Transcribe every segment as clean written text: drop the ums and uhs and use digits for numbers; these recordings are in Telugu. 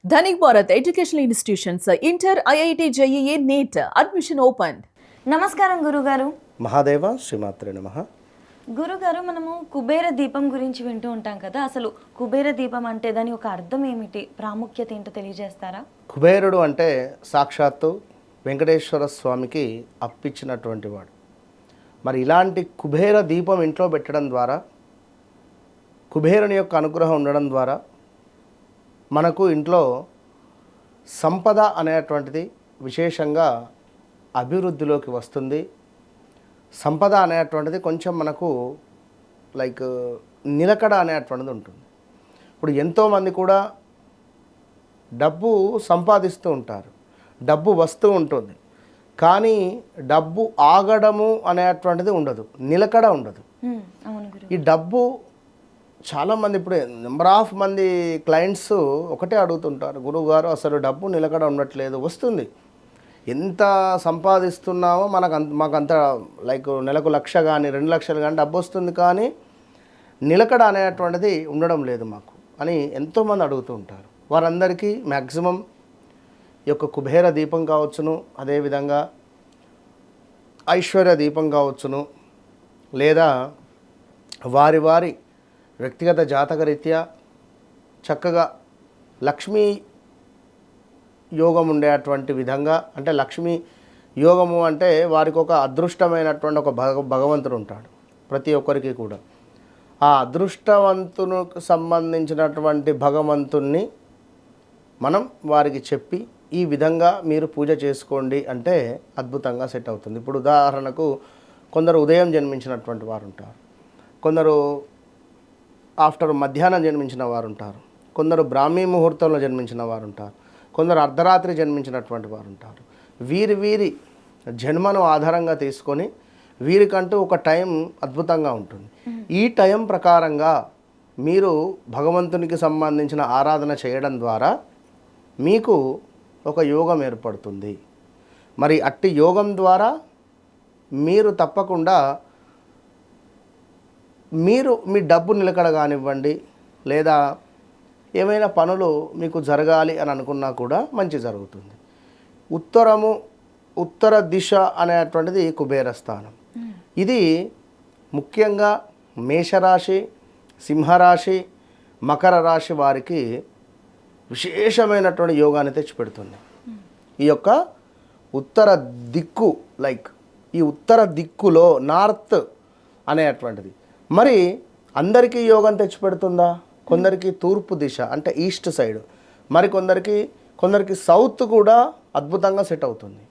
Dhanik Bharat educational institutions inter IIT JEE NEET admission open. నమస్కారం గురుగారు. మహాదేవ శ్రీమాత్రే నమః. గురుగారు, మనము కుబేర దీపం గురించి వింటూ ఉంటాం కదా, అసలు కుబేర దీపం అంటే దాని ఒక అర్థం ఏమిటి, ప్రాముఖ్యత ఏంటో తెలియజేస్తారా? కుబేరుడు అంటే సాక్షాత్తు వెంకటేశ్వర స్వామికి అప్పించినటువంటి వాడు. మరి ఇలాంటి కుబేర దీపం ఇంట్లో పెట్టడం ద్వారా, కుబేరుని యొక్క అనుగ్రహం ఉండడం ద్వారా మనకు ఇంట్లో సంపద అనేటువంటిది విశేషంగా అభివృద్ధిలోకి వస్తుంది. సంపద అనేటువంటిది కొంచెం మనకు నిలకడ అనేటువంటిది ఉంటుంది. ఇప్పుడు ఎంతోమంది కూడా డబ్బు సంపాదిస్తూ ఉంటారు, డబ్బు వస్తూ ఉంటుంది, కానీ డబ్బు ఆగడము అనేటువంటిది ఉండదు, నిలకడ ఉండదు. ఈ డబ్బు చాలామంది, ఇప్పుడు నెంబర్ ఆఫ్ మంది క్లయింట్స్ ఒకటే అడుగుతుంటారు, గురువుగారు అసలు డబ్బు నిలకడ ఉండట్లేదు, వస్తుంది, ఎంత సంపాదిస్తున్నామో మాకంత నెలకు 1,00,000 కానీ 2,00,000 కానీ డబ్బు వస్తుంది, కానీ నిలకడ అనేటువంటిది ఉండడం లేదు మాకు అని ఎంతోమంది అడుగుతూ ఉంటారు. వారందరికీ మ్యాక్సిమం ఈ యొక్క కుబేర దీపం కావచ్చును, అదేవిధంగా ఐశ్వర్య దీపం కావచ్చును, లేదా వారి వారి వ్యక్తిగత జాతకరీత్యా చక్కగా లక్ష్మీ యోగం ఉండేటువంటి విధంగా, అంటే లక్ష్మీ యోగము అంటే వారికి ఒక అదృష్టమైనటువంటి ఒక భగవంతుడు ఉంటాడు ప్రతి ఒక్కరికి కూడా. ఆ అదృష్టవంతునికి సంబంధించినటువంటి భగవంతుణ్ణి మనం వారికి చెప్పి ఈ విధంగా మీరు పూజ చేసుకోండి అంటే అద్భుతంగా సెట్ అవుతుంది. ఇప్పుడు ఉదాహరణకు కొందరు ఉదయం జన్మించినటువంటి వారు ఉంటారు, కొందరు ఆఫ్టర్ మధ్యాహ్నం జన్మించిన వారు ఉంటారు, కొందరు బ్రాహ్మీ ముహూర్తంలో జన్మించిన వారు ఉంటారు, కొందరు అర్ధరాత్రి జన్మించినటువంటి వారు ఉంటారు. వీరి జన్మను ఆధారంగా తీసుకొని వీరికంటూ ఒక టైం అద్భుతంగా ఉంటుంది. ఈ టైం ప్రకారంగా మీరు భగవంతునికి సంబంధించిన ఆరాధన చేయడం ద్వారా మీకు ఒక యోగం ఏర్పడుతుంది. మరి అట్టి యోగం ద్వారా మీరు తప్పకుండా మీ డబ్బు నిలకడ కానివ్వండి, లేదా ఏమైనా పనులు మీకు జరగాలి అని అనుకున్నా కూడా మంచి జరుగుతుంది. ఉత్తర దిశ అనేటువంటిది కుబేర స్థానం. ఇది ముఖ్యంగా మేషరాశి, సింహరాశి, మకర రాశి వారికి విశేషమైనటువంటి యోగాన్ని తెచ్చిపెడుతుంది. ఈ యొక్క ఉత్తర దిక్కు, ఈ ఉత్తర దిక్కులో నార్త్ అనేటువంటిది మరి అందరికీ యోగం తెచ్చిపెడుతుందా? కొందరికి తూర్పు దిశ అంటే ఈస్ట్ సైడ్, మరి కొందరికి సౌత్ కూడా అద్భుతంగా సెట్ అవుతుంది.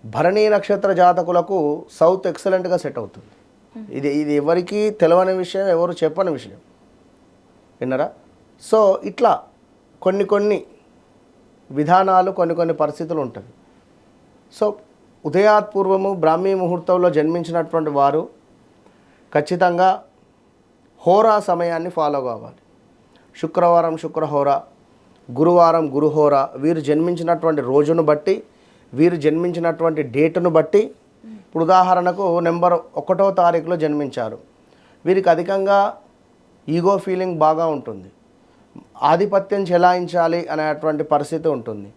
భరణీ నక్షత్ర జాతకులకు సౌత్ ఎక్సలెంట్గా సెట్ అవుతుంది. ఇది ఎవరికి తెలవని విషయం, ఎవరు చెప్పని విషయం, విన్నారా? సో ఇట్లా కొన్ని విధానాలు, కొన్ని పరిస్థితులు ఉంటాయి. సో ఉదయాత్పూర్వము బ్రాహ్మీ ముహూర్తంలో జన్మించినటువంటి వారు ఖచ్చితంగా హోరా సమయాన్ని ఫాలో కావాలి. శుక్రవారం శుక్రహోర, గురువారం గురుహోర, వీరు జన్మించినటువంటి రోజును బట్టి, వీరు జన్మించినటువంటి డేటును బట్టి, ఇప్పుడు ఉదాహరణకు నెంబర్ 1వ తారీఖులో జన్మించారు, వీరికి అధికంగా ఈగో ఫీలింగ్ బాగా ఉంటుంది, ఆధిపత్యం చెలాయించాలి అనేటువంటి పరిస్థితి ఉంటుంది,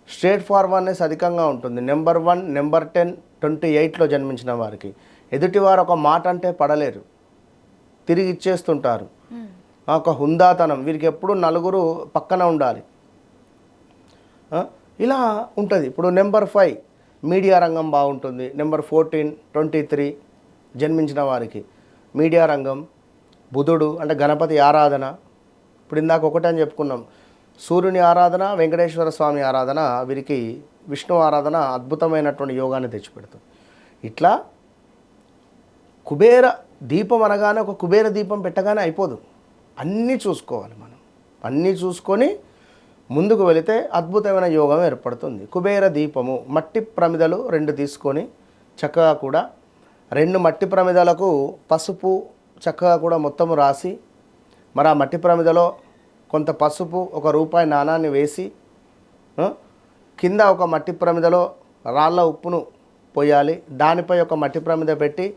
స్ట్రేట్ ఫార్వర్డ్నెస్ అధికంగా ఉంటుంది. నెంబర్ 1, నెంబర్ 10, 28లో జన్మించిన వారికి ఎదుటివారు ఒక మాట అంటే పడలేరు, తిరిగి ఇచ్చేస్తుంటారు. ఒక హుందాతనం, వీరికి ఎప్పుడు నలుగురు పక్కన ఉండాలి, ఇలా ఉంటుంది. ఇప్పుడు నెంబర్ 5 మీడియా రంగం బాగుంటుంది. నెంబర్ 14, 23 జన్మించిన వారికి మీడియా రంగం, బుధుడు అంటే గణపతి ఆరాధన, ఇప్పుడు ఇందాక ఒకటే అని చెప్పుకున్నాం, సూర్యుని ఆరాధన, వెంకటేశ్వర స్వామి ఆరాధన, వీరికి విష్ణు ఆరాధన అద్భుతమైనటువంటి యోగాన్ని తెచ్చిపెడుతుంది. ఇట్లా కుబేర దీపం అనగానే ఒక కుబేర దీపం పెట్టగానే అయిపోదు, అన్నీ చూసుకోవాలి మనం. అన్నీ చూసుకొని ముందుకు వెళితే అద్భుతమైన యోగం ఏర్పడుతుంది. కుబేర దీపము మట్టి ప్రమిదలు 2 తీసుకొని చక్కగా కూడా 2 మట్టి ప్రమిదలకు పసుపు చక్కగా కూడా మొత్తము రాసి, మరి ఆ మట్టి ప్రమిదలో కొంత పసుపు, ₹1 నాణాన్ని వేసి, కింద ఒక మట్టి ప్రమిదలో రాళ్ళ ఉప్పును పోయాలి, దానిపై ఒక మట్టి ప్రమిద పెట్టి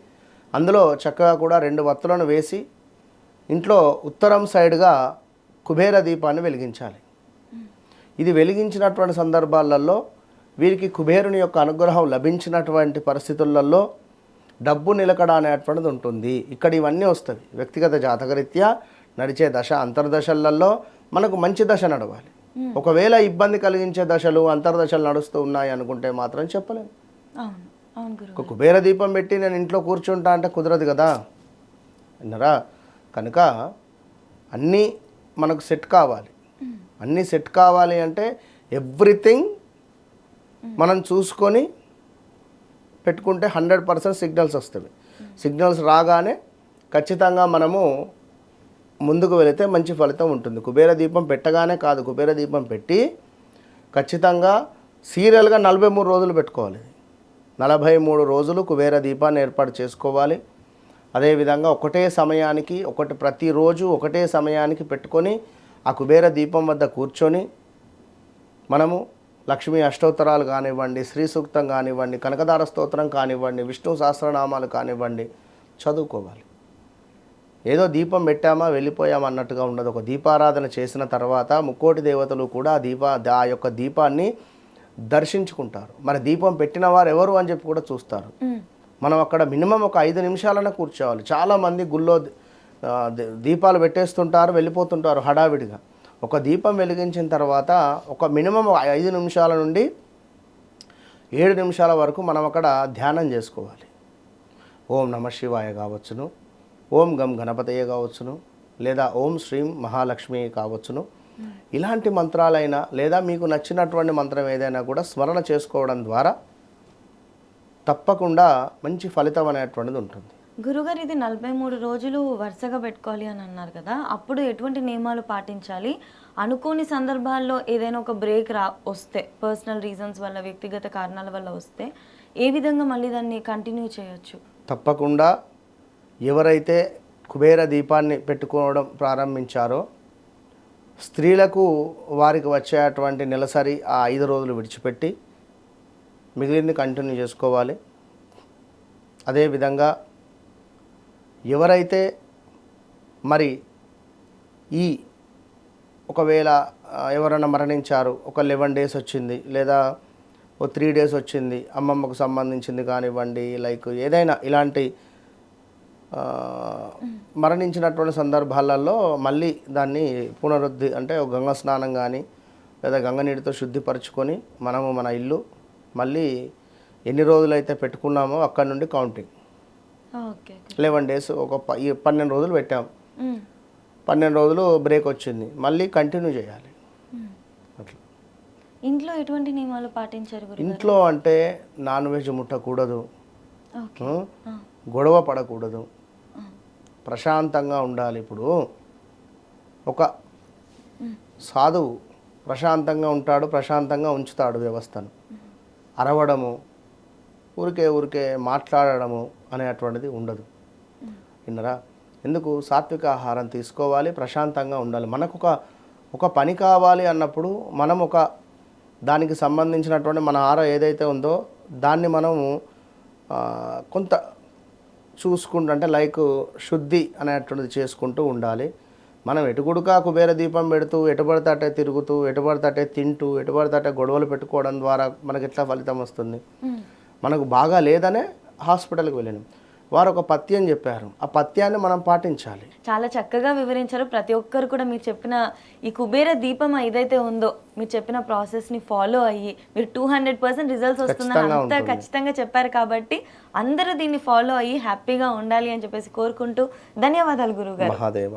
అందులో చక్కగా కూడా 2 వత్తులను వేసి ఇంట్లో ఉత్తరం సైడ్గా కుబేర దీపాన్ని వెలిగించాలి. ఇది వెలిగించినటువంటి సందర్భాలలో వీరికి కుబేరుని యొక్క అనుగ్రహం లభించినటువంటి పరిస్థితులలో డబ్బు నిలకడ అనేటువంటిది ఉంటుంది. ఇక్కడ ఇవన్నీ వస్తాయి. వ్యక్తిగత జాతకరీత్యా నడిచే దశ అంతర్దశలలో మనకు మంచి దశ నడవాలి. ఒకవేళ ఇబ్బంది కలిగించే దశలు అంతర్దశలు నడుస్తూ ఉన్నాయి అనుకుంటే మాత్రం చెప్పలేము. అవును అవును గురువు. ఒక కుబేర దీపం పెట్టి నేను ఇంట్లో కూర్చుంటా అంటే కుదరదు కదా అన్నారా. కనుక అన్నీ మనకు సెట్ కావాలి. అన్నీ సెట్ కావాలి అంటే ఎవ్రీథింగ్ మనం చూసుకొని పెట్టుకుంటే 100% సిగ్నల్స్ వస్తాయి. సిగ్నల్స్ రాగానే ఖచ్చితంగా మనము ముందుకు వెళితే మంచి ఫలితం ఉంటుంది. కుబేర దీపం పెట్టగానే కాదు, కుబేర దీపం పెట్టి ఖచ్చితంగా సీరియల్గా 43 రోజులు పెట్టుకోవాలి. 43 రోజులు కుబేర దీపాన్ని ఏర్పాటు చేసుకోవాలి. అదేవిధంగా ఒకటే సమయానికి ప్రతిరోజు ఒకటే సమయానికి పెట్టుకొని ఆ కుబేర దీపం వద్ద కూర్చొని మనము లక్ష్మీ అష్టోత్తరాలు కానివ్వండి, శ్రీ సూక్తం కానివ్వండి, కనకదార స్తోత్రం కానివ్వండి, విష్ణు సహస్రనామాలు కానివ్వండి చదువుకోవాలి. ఏదో దీపం పెట్టామా వెళ్ళిపోయామా అన్నట్టుగా ఉండదు. ఒక దీపారాధన చేసిన తర్వాత ముక్కోటి దేవతలు కూడా ఆ యొక్క దీపాన్ని దర్శించుకుంటారు. మరి దీపం పెట్టిన వారు ఎవరు అని చెప్పి కూడా చూస్తారు. మనం అక్కడ మినిమం ఒక 5 నిమిషాలన్నా కూర్చోవాలి. చాలామంది గుళ్ళో దీపాలు పెట్టేస్తుంటారు, వెళ్ళిపోతుంటారు హడావిడిగా. ఒక దీపం వెలిగించిన తర్వాత ఒక మినిమం 5 నిమిషాల నుండి 7 నిమిషాల వరకు మనం అక్కడ ధ్యానం చేసుకోవాలి. ఓం నమ శివాయ కావచ్చును, ఓం గం గణపతయ్య కావచ్చును, లేదా ఓం శ్రీం మహాలక్ష్మి కావచ్చును. ఇలాంటి మంత్రాలైనా లేదా మీకు నచ్చినటువంటి మంత్రం ఏదైనా కూడా స్మరణ చేసుకోవడం ద్వారా తప్పకుండా మంచి ఫలితం అనేటువంటిది ఉంటుంది. గురుగారు ఇది 43 రోజులు వరుసగా పెట్టుకోవాలి అని అన్నారు కదా, అప్పుడు ఎటువంటి నియమాలు పాటించాలి? అనుకోని సందర్భాల్లో ఏదైనా ఒక బ్రేక్ వస్తే, పర్సనల్ రీజన్స్ వల్ల, వ్యక్తిగత కారణాల వల్ల వస్తే ఏ విధంగా మళ్ళీ దాన్ని కంటిన్యూ చేయొచ్చు? తప్పకుండా ఎవరైతే కుబేర దీపాన్ని పెట్టుకోవడం ప్రారంభించారో స్త్రీలకు వారికి వచ్చేటువంటి నెలసరి ఆ 5 రోజులు విడిచిపెట్టి మిగిలింది కంటిన్యూ చేసుకోవాలి. అదేవిధంగా ఎవరైతే మరి ఒకవేళ ఎవరైనా మరణించారు, ఒక 11 డేస్ వచ్చింది లేదా ఓ 3 డేస్ వచ్చింది, అమ్మమ్మకు సంబంధించింది కానివ్వండి, లైక్ ఏదైనా ఇలాంటి మరణించినటువంటి సందర్భాలలో మళ్ళీ దాన్ని పునరుద్ధి అంటే గంగా స్నానం కానీ లేదా గంగ నీటితో శుద్ధిపరచుకొని మనము మన ఇల్లు మళ్ళీ ఎన్ని రోజులైతే పెట్టుకున్నామో అక్కడి నుండి కౌంటింగ్ 11 డేస్ ఒక 12 రోజులు పెట్టాం, 12 రోజులు బ్రేక్ వచ్చింది, మళ్ళీ కంటిన్యూ చేయాలి. అట్లా ఇంట్లో ఎటువంటి నియమాలు పాటించారు? ఇంట్లో అంటే నాన్ వెజ్ ముట్టకూడదు, గొడవ పడకూడదు, ప్రశాంతంగా ఉండాలి. ఇప్పుడు ఒక సాధువు ప్రశాంతంగా ఉంటాడు, ప్రశాంతంగా ఉంచుతాడు వ్యవస్థను. అరవడము, ఊరికే మాట్లాడడము అనేటువంటిది ఉండదు. విన్నరా? ఎందుకు? సాత్విక ఆహారం తీసుకోవాలి, ప్రశాంతంగా ఉండాలి. మనకు ఒక పని కావాలి అన్నప్పుడు మనం దానికి సంబంధించినటువంటి మన ఆహారం ఏదైతే ఉందో దాన్ని మనము కొంత చూసుకుంటూ అంటే లైక్ శుద్ధి అనేటువంటిది చేసుకుంటూ ఉండాలి. మనం ఎటుగుడుకా కుబేర దీపం పెడుతూ ఎటుపడితే అట్టే తిరుగుతూ ఎటుపడితే అట్టే తింటూ ఎటుపడితే అట్టే గొడవలు పెట్టుకోవడం ద్వారా మనకి ఎట్లా ఫలితం వస్తుంది? మనకు బాగా లేదనే హాస్పిటల్కి వెళ్ళాను, వారు ఒక పథ్యం చెప్పారు, ఆ పథ్యాన్ని మనం పాటించాలి. చాలా చక్కగా వివరించారు. ప్రతి ఒక్కరు కూడా మీరు చెప్పిన ఈ కుబేర దీపం ఏదైతే ఉందో మీరు చెప్పిన ప్రాసెస్ని ఫాలో అయ్యి మీరు 200% రిజల్ట్స్ వస్తుందని అంతా ఖచ్చితంగా చెప్పారు. కాబట్టి అందరూ దీన్ని ఫాలో అయ్యి హ్యాపీగా ఉండాలి అని చెప్పేసి కోరుకుంటూ ధన్యవాదాలు గురువుగారు. మహాదేవ.